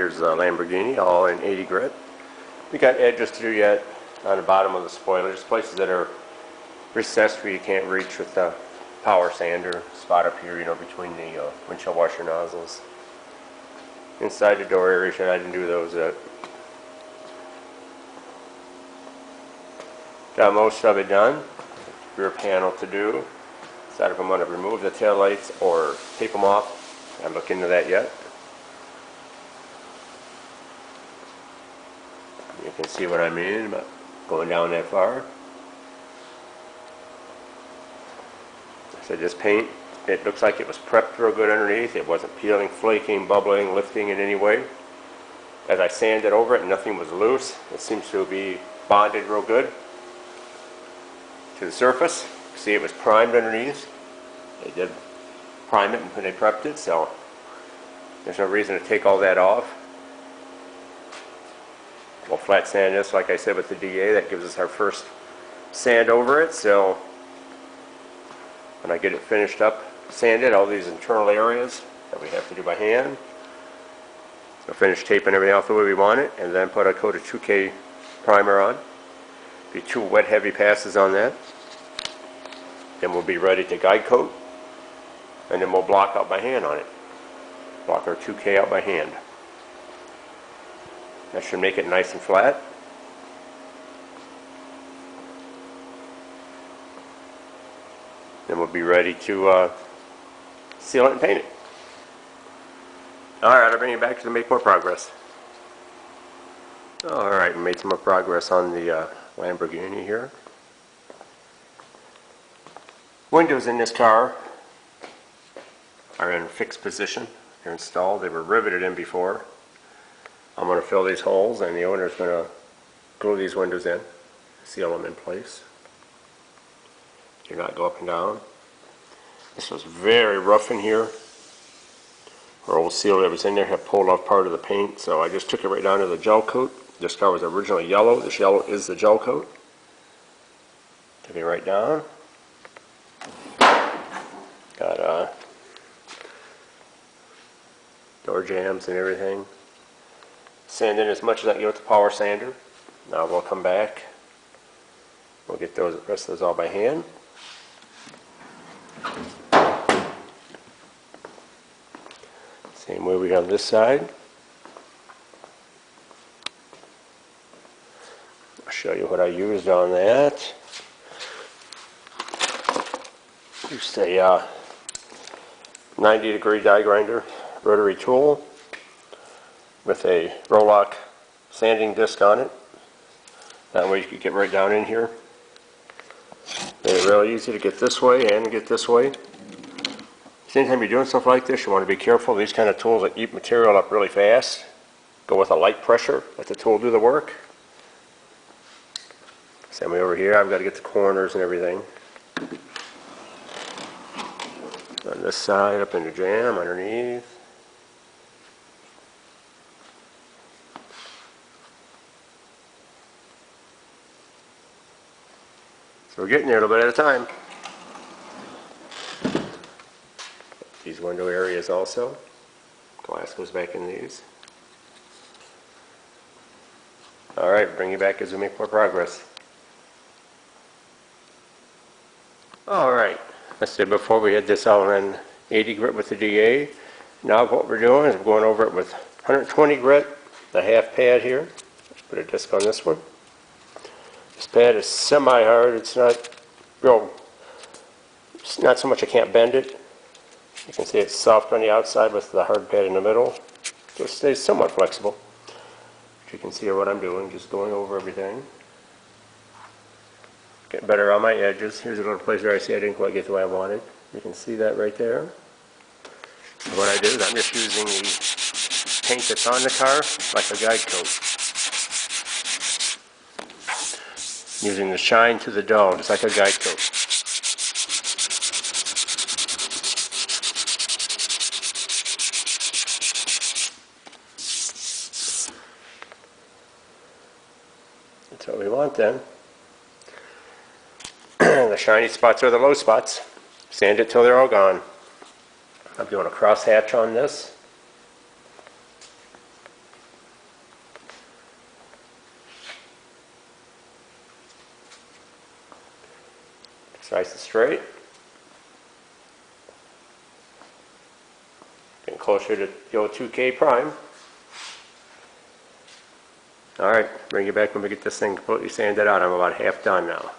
here's the Lamborghini, all in 80 grit. We got edges to do yet on the bottom of the spoilers, places that are recessed where you can't reach with the power sander. Spot up here, between the windshield washer nozzles. Inside the door area, I didn't do those yet. Got most of it done. Rear panel to do. Decide if I'm going to remove the tail lights or tape them off. I haven't looked into that yet. You can see what I mean about going down that far. So this paint, it looks like it was prepped real good underneath. It wasn't peeling, flaking, bubbling, lifting in any way. As I sanded over it, nothing was loose. It seems to be bonded real good to the surface. See, it was primed underneath. They did prime it when they prepped it, so there's no reason to take all that off. We'll flat sand this, like I said, with the DA. That gives us our first sand over it. So when I get it finished up, sanded, all these internal areas that we have to do by hand. So finish taping everything off the way we want it, and then put a coat of 2K primer on. Be 2 wet heavy passes on that. Then we'll be ready to guide coat, and then we'll block out by hand on it. Block our 2K out by hand. That should make it nice and flat. Then we'll be ready to seal it and paint it. Alright, I'll bring you back to make more progress. Alright, we made some more progress on the Lamborghini here. Windows in this car are in fixed position. They're installed. They were riveted in before. I'm going to fill these holes, and the owner is going to glue these windows in, seal them in place. Do not go up and down. This was very rough in here. Our old seal that was in there had pulled off part of the paint, so I just took it right down to the gel coat. This car was originally yellow. This yellow is the gel coat. Took it right down. Got door jambs and everything. Sand in as much as I can get with the power sander. Now we'll come back. We'll get the rest of those all by hand. Same way we got on this side. I'll show you what I used on that. Used a 90-degree die grinder rotary tool with a roll-lock sanding disc on it. That way you can get right down in here. Made it really easy to get this way and get this way. Anytime you're doing stuff like this, you want to be careful. These kind of tools that eat material up really fast. Go with a light pressure. Let the tool do the work. Same way over here. I've got to get the corners and everything. On this side, up in the jam, underneath. So we're getting there a little bit at a time. These window areas also. Glass goes back in these. Alright, bring you back as we make more progress. Alright, I said before we had this all in 80 grit with the DA. Now what we're doing is we're going over it with 120 grit, the half pad here. Let's put a disc on this one. This pad is semi-hard. It's not real, it's not so much I can't bend it. You can see it's soft on the outside with the hard pad in the middle. So it stays somewhat flexible. But you can see what I'm doing, just going over everything. Getting better on my edges. Here's a little place where I see I didn't quite get the way I wanted. You can see that right there. And what I do is I'm just using the paint that's on the car like a guide coat. Using the shine to the dull, just like a guide coat. That's what we want then. The shiny spots are the low spots. Sand it till they're all gone. I'm doing a cross hatch on this. Nice and straight. Getting closer to the old 2K prime. Alright, bring you back when we get this thing completely sanded out. I'm about half done now.